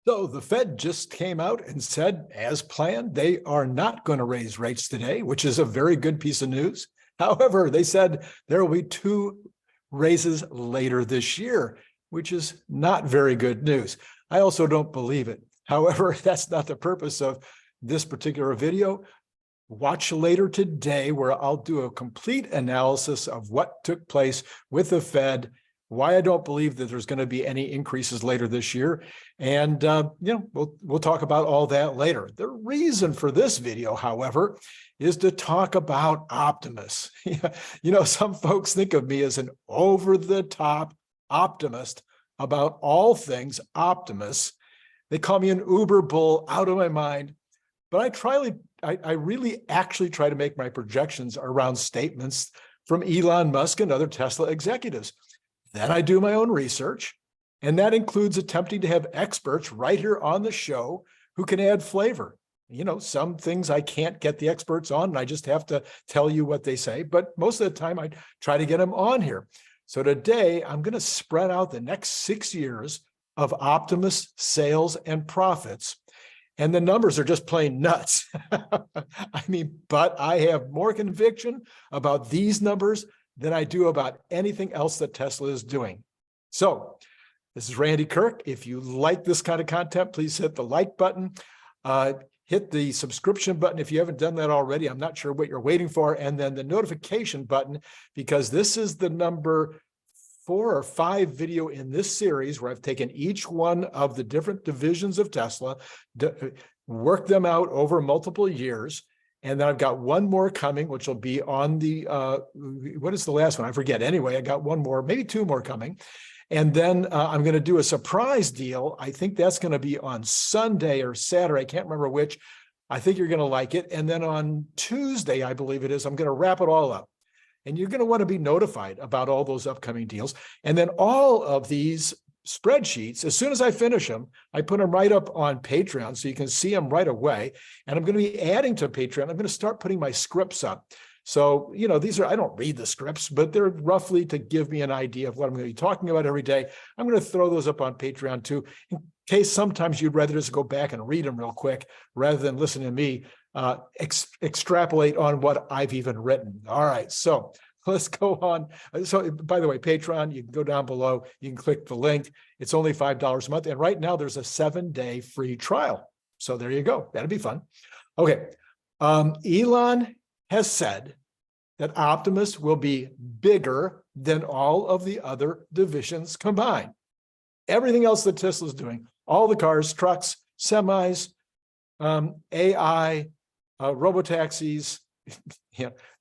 So the Fed just came out and said, as planned, they are not going to raise rates today, which is a very good piece of news. However, they said there will be two raises later this year, which is not very good news. I also don't believe it. However, that's not the purpose of this particular video. Watch later today where I'll do a complete analysis of what took place with the Fed, why I don't believe that there's going to be any increases later this year. And, we'll talk about all that later. The reason for this video, however, is to talk about Optimus. Some folks think of me as an over-the-top optimist about all things Optimus. They call me an uber bull, out of my mind. But I really actually try to make my projections around statements from Elon Musk and other Tesla executives. Then I do my own research, and that includes attempting to have experts right here on the show who can add flavor. Some things I can't get the experts on, and I just have to tell you what they say, but most of the time I try to get them on here. So today I'm going to spread out the next 6 years of Optimus sales and profits. And the numbers are just plain nuts. But I have more conviction about these numbers than I do about anything else that Tesla is doing. So this is Randy Kirk. If you like this kind of content, please hit the like button. Hit the subscription button if you haven't done that already. I'm not sure what you're waiting for. And then the notification button, because this is the number 4 or 5 video in this series where I've taken each one of the different divisions of Tesla, worked them out over multiple years. And then I've got one more coming, which will be on the, what is the last one? I forget. Anyway, I got one more, maybe 2 more coming. And then I'm going to do a surprise deal. I think that's going to be on Sunday or Saturday. I can't remember which. I think you're going to like it. And then on Tuesday, I believe it is, I'm going to wrap it all up. And you're going to want to be notified about all those upcoming deals. And then all of these spreadsheets, as soon as I finish them, I put them right up on Patreon so you can see them right away. And I'm going to be adding to Patreon. I'm going to start putting my scripts up. So, these are, I don't read the scripts, but they're roughly to give me an idea of what I'm going to be talking about every day. I'm going to throw those up on Patreon too, in case sometimes you'd rather just go back and read them real quick rather than listen to me extrapolate on what I've even written. All right, so let's go on. So by the way, Patreon, you can go down below, you can click the link. It's only $5 a month. And right now there's a 7-day free trial. So there you go. That'll be fun. Okay. Elon has said that Optimus will be bigger than all of the other divisions combined. Everything else that Tesla's doing, all the cars, trucks, semis, AI, robotaxis,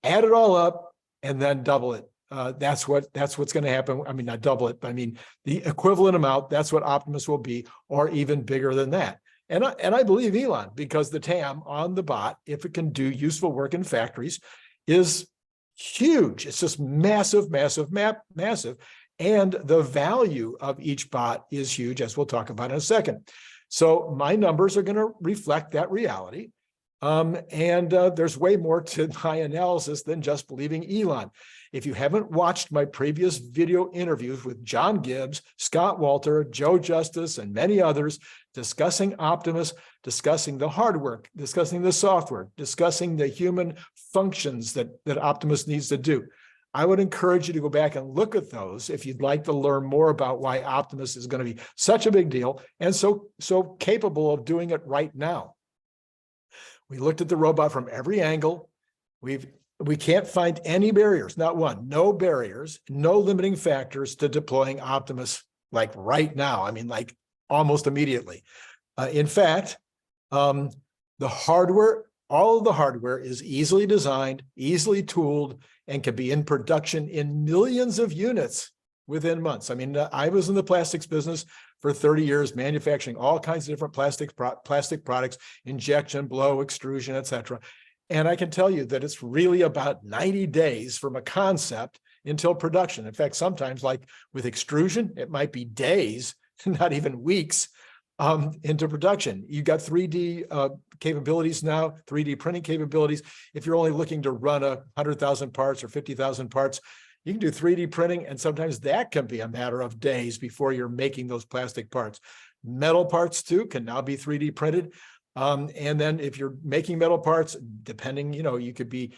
add it all up and then double it. That's what's going to happen. I mean, not double it, but I mean the equivalent amount. That's what Optimus will be, or even bigger than that. And I believe Elon, because the TAM on the bot, if it can do useful work in factories, is huge. It's just massive, massive, massive. And the value of each bot is huge, as we'll talk about in a second. So my numbers are going to reflect that reality. There's way more to my analysis than just believing Elon. If you haven't watched my previous video interviews with John Gibbs, Scott Walter, Joe Justice, and many others discussing Optimus, discussing the hardware, discussing the software, discussing the human functions that Optimus needs to do, I would encourage you to go back and look at those if you'd like to learn more about why Optimus is going to be such a big deal and so capable of doing it right now. We looked at the robot from every angle. We can't find any barriers, not one, no barriers, no limiting factors to deploying Optimus like right now. I mean, like almost immediately. In fact, the hardware, all of the hardware is easily designed, easily tooled, and can be in production in millions of units within months. I mean, I was in the plastics business for 30 years, manufacturing all kinds of different plastic products, injection, blow, extrusion, etc. And I can tell you that it's really about 90 days from a concept until production. In fact, sometimes like with extrusion, it might be days, not even weeks, into production. You've got 3D capabilities now, 3D printing capabilities. If you're only looking to run 100,000 parts or 50,000 parts, You can do 3D printing, and sometimes that can be a matter of days before you're making those plastic parts. Metal parts too can now be 3D printed. And then if you're making metal parts, depending, you could be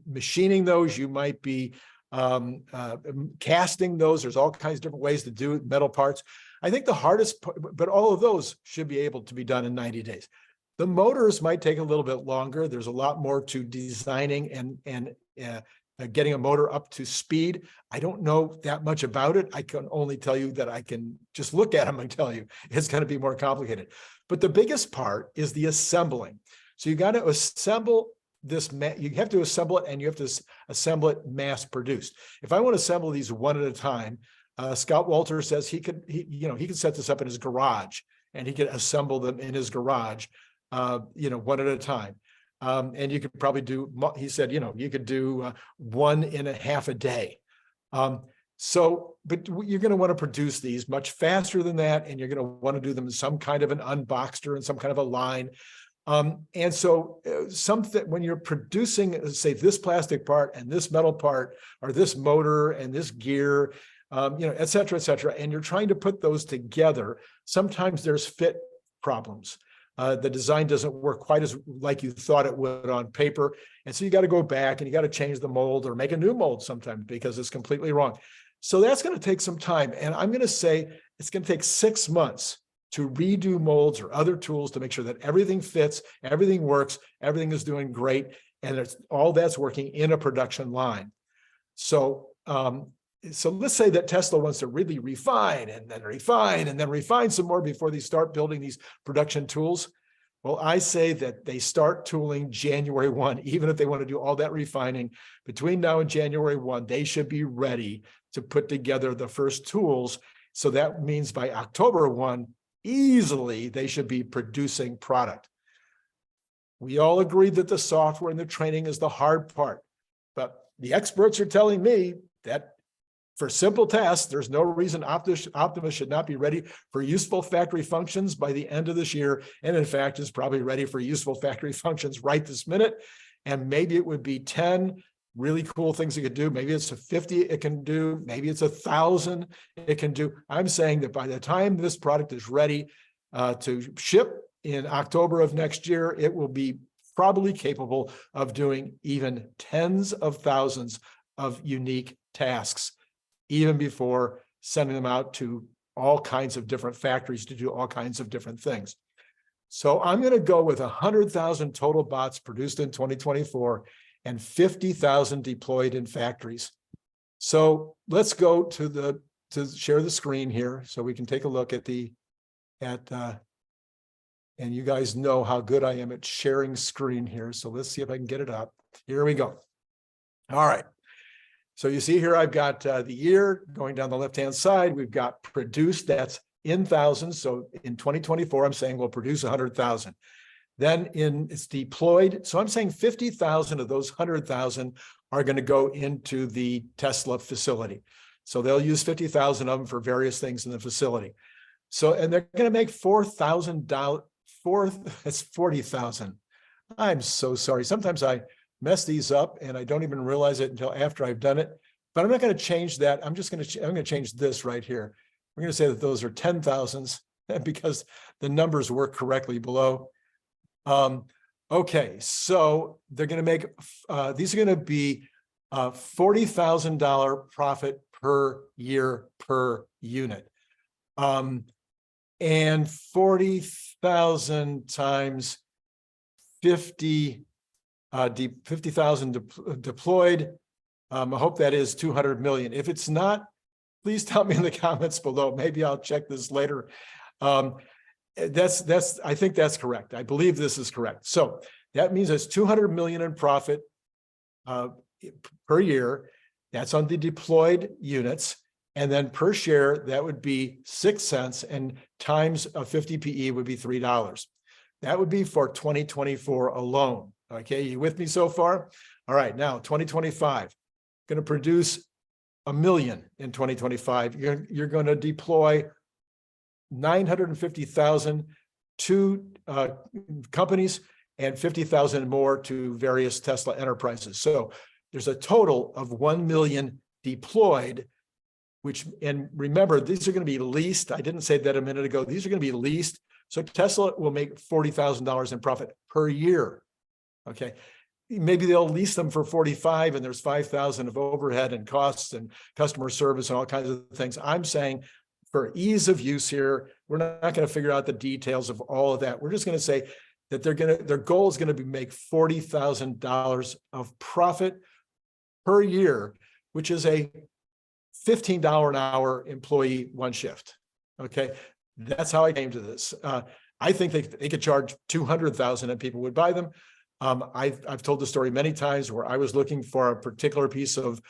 machining those, you might be casting those. There's all kinds of different ways to do metal parts. I think the hardest part, but all of those should be able to be done in 90 days. The motors might take a little bit longer. There's a lot more to designing and getting a motor up to speed. I don't know that much about it. I can only tell you that I can just look at them and tell you it's going to be more complicated. But the biggest part is the assembling. So you got to assemble this, you have to assemble it, and you have to assemble it mass produced. If I want to assemble these one at a time, Scott Walter says he could set this up in his garage, and he could assemble them in his garage, one at a time. And you could probably do, he said, you could do 1.5 a day. But you're going to want to produce these much faster than that, and you're going to want to do them in some kind of an unboxed or in some kind of a line. And so something, when you're producing, say, this plastic part and this metal part, or this motor and this gear, et cetera, and you're trying to put those together, sometimes there's fit problems. The design doesn't work quite as like you thought it would on paper. And so you got to go back and you got to change the mold or make a new mold sometimes because it's completely wrong. So that's going to take some time. And I'm going to say it's going to take 6 months to redo molds or other tools to make sure that everything fits, everything works, everything is doing great, and it's all that's working in a production line. So, so let's say that Tesla wants to really refine and then refine and then refine some more before they start building these production tools. Well, I say that they start tooling January 1, even if they want to do all that refining between now and January 1, they should be ready to put together the first tools. So that means by October 1, easily they should be producing product. We all agree that the software and the training is the hard part, but the experts are telling me that for simple tasks, there's no reason Optimus should not be ready for useful factory functions by the end of this year. And in fact, is probably ready for useful factory functions right this minute. And maybe it would be 10 really cool things it could do. Maybe it's a 50 it can do. Maybe it's 1,000 it can do. I'm saying that by the time this product is ready to ship in October of next year, it will be probably capable of doing even tens of thousands of unique tasks, even before sending them out to all kinds of different factories to do all kinds of different things. So I'm going to go with 100,000 total bots produced in 2024 and 50,000 deployed in factories. So let's go to share the screen here so we can take a look at and you guys know how good I am at sharing screen here. So let's see if I can get it up. Here we go. All right. So you see here, I've got the year going down the left-hand side. We've got produced, that's in thousands. So in 2024, I'm saying we'll produce 100,000. Then it's deployed. So I'm saying 50,000 of those 100,000 are going to go into the Tesla facility. So they'll use 50,000 of them for various things in the facility. So, and they're going to make $4,000, that's 40,000. I'm so sorry. Sometimes I mess these up and I don't even realize it until after I've done it, but I'm not going to change that. I'm going to change this right here. We're going to say that those are 10,000s because the numbers work correctly below. Okay, so they're going to make, these are going to be $40,000 profit per year per unit. And 40,000 times 50,000 deployed. I hope that is 200 million. If it's not, please tell me in the comments below. Maybe I'll check this later. I think that's correct. I believe this is correct. So that means it's 200 million in profit per year. That's on the deployed units. And then per share, that would be 6 cents, and times a 50 PE would be $3. That would be for 2024 alone. Okay, you with me so far? All right, now 2025, going to produce 1 million in 2025. You're going to deploy 950,000 to companies and 50,000 more to various Tesla enterprises. So there's a total of 1 million deployed, and remember, these are going to be leased. I didn't say that a minute ago. These are going to be leased. So Tesla will make $40,000 in profit per year. Okay. Maybe they'll lease them for 45 and there's 5,000 of overhead and costs and customer service and all kinds of things. I'm saying for ease of use here, we're not going to figure out the details of all of that. We're just going to say that their goal is going to be make $40,000 of profit per year, which is a $15 an hour employee, one shift. Okay. That's how I came to this. I think they could charge 200,000 and people would buy them. I've told the story many times where I was looking for a particular piece of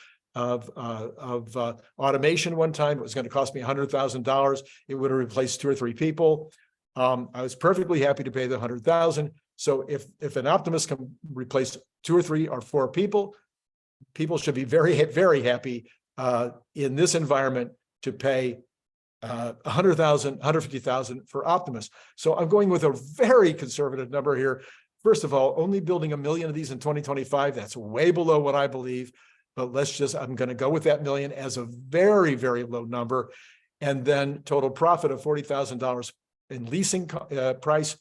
automation one time. It was going to cost me $100,000. It would have replaced 2 or 3 people. I was perfectly happy to pay the $100,000. So if an Optimus can replace 2 or 3 or 4 people, people should be very, very happy in this environment to pay $100,000, $150,000 for Optimus. So I'm going with a very conservative number here. First of all, only building 1 million of these in 2025, that's way below what I believe, but I'm going to go with that million as a very, very low number. And then total profit of $40,000 in leasing price,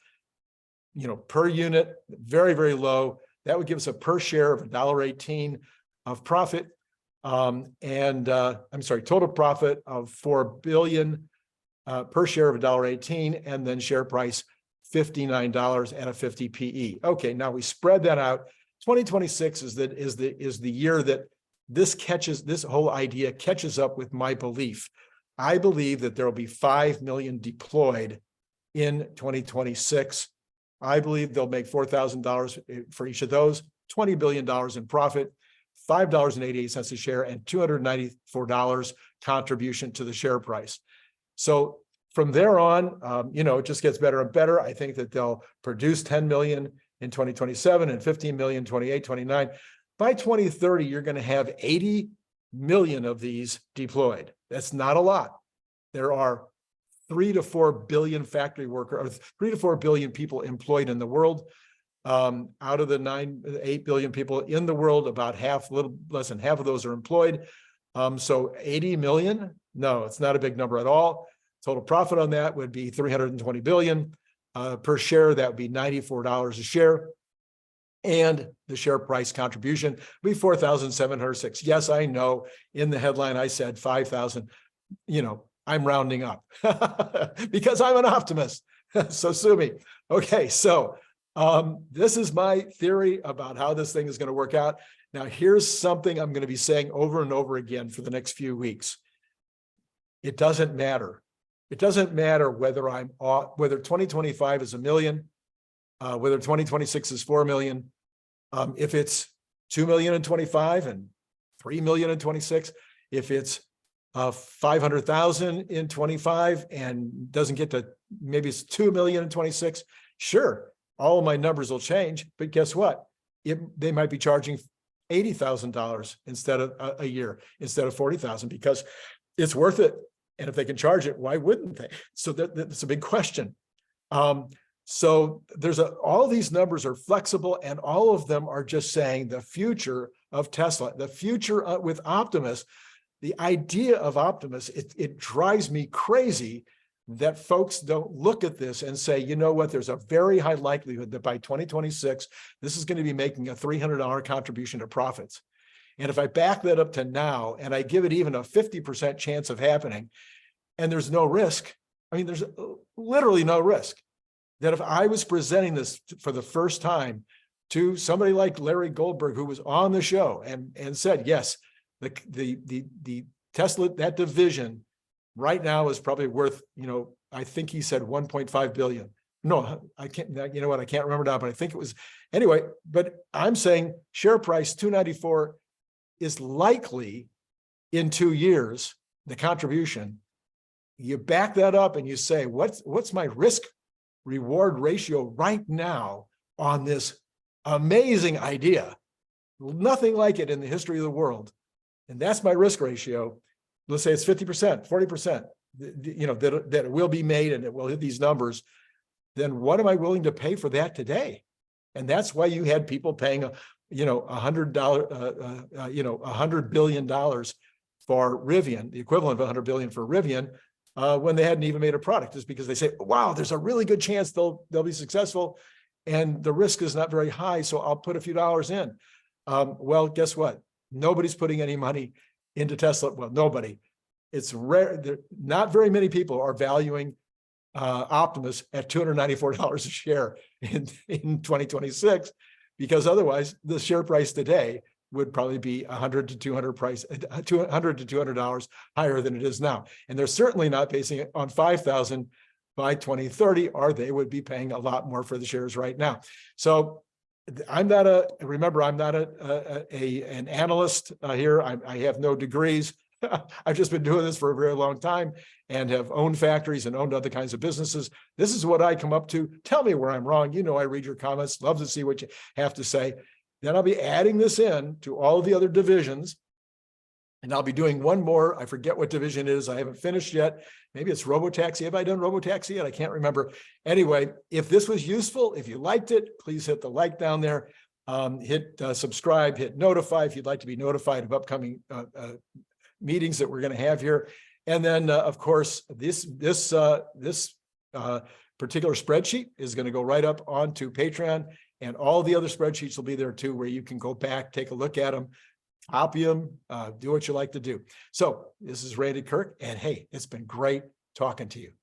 per unit, very, very low. That would give us a per share of $1.18 of profit. Total profit of $4 billion per share of $1.18, and then share price $59 at a 50 PE. Okay, now we spread that out. 2026 is the year that this whole idea catches up with my belief. I believe that there will be 5 million deployed in 2026. I believe they'll make $4,000 for each of those, $20 billion in profit, $5.88 a share, and $294 contribution to the share price. So from there on, it just gets better and better. I think that they'll produce 10 million in 2027 and 15 million, 28, 29. By 2030, you're going to have 80 million of these deployed. That's not a lot. There are 3 to 4 billion factory workers, or 3 to 4 billion people employed in the world. Out of the 8 billion people in the world, about half, a little less than half of those are employed. So 80 million, no, it's not a big number at all. Total profit on that would be 320 billion per share. That would be $94 a share. And the share price contribution would be 4,706. Yes, I know in the headline I said 5,000, I'm rounding up because I'm an optimist. So sue me. Okay, so this is my theory about how this thing is going to work out. Now, here's something I'm going to be saying over and over again for the next few weeks. It doesn't matter. It doesn't matter whether whether 2025 is 1 million, whether 2026 is 4 million. If it's 2 million in 25 and 3 million in 26, if it's 500,000 in 25 and doesn't get to, maybe it's 2 million in 26, sure, all of my numbers will change. But guess what? They might be charging $80,000 instead of a year, instead of 40,000, because it's worth it. And if they can charge it, why wouldn't they? So that's a big question. So all these numbers are flexible, and all of them are just saying the future of Tesla, the future with Optimus. The idea of Optimus, it drives me crazy that folks don't look at this and say, you know what, there's a very high likelihood that by 2026, this is going to be making a $300 contribution to profits. And if I back that up to now, and I give it even a 50% chance of happening, and there's no risk, there's literally no risk, that if I was presenting this for the first time to somebody like Larry Goldberg, who was on the show and said, yes, the Tesla, that division right now is probably worth, I think he said 1.5 billion. No, I can't, I can't remember now, but I think it was, anyway, but I'm saying share price 294 is likely in 2 years, the contribution. You back that up and you say, what's my risk reward ratio right now on this amazing idea? Nothing like it in the history of the world. And that's my risk ratio. Let's say it's 50%, 40%, that it will be made and it will hit these numbers. Then what am I willing to pay for that today? And that's why you had people paying $100 billion for Rivian, the equivalent of $100 billion for Rivian, when they hadn't even made a product, just because they say, wow, there's a really good chance they'll be successful, and the risk is not very high, so I'll put a few dollars in. Well, guess what? Nobody's putting any money into Tesla. Well, nobody. It's rare. Not very many people are valuing Optimus at $294 a share in 2026, because otherwise the share price today would probably be $100 to $200 higher than it is now. And they're certainly not basing it on 5,000 by 2030, or they would be paying a lot more for the shares right now. So I'm not an analyst here. I have no degrees. I've just been doing this for a very long time and have owned factories and owned other kinds of businesses. This is what I come up to. Tell me where I'm wrong. I read your comments, love to see what you have to say. Then I'll be adding this in to all of the other divisions. And I'll be doing one more. I forget what division it is. I haven't finished yet. Maybe it's robotaxi. Have I done robotaxi yet? I can't remember. Anyway, if this was useful, if you liked it, please hit the like down there. Hit subscribe, hit notify if you'd like to be notified of upcoming meetings that we're going to have here. And then, of course, this particular spreadsheet is going to go right up onto Patreon, and all the other spreadsheets will be there too, where you can go back, take a look at them, copy them, do what you like to do. So this is Randy Kirk, and hey, it's been great talking to you.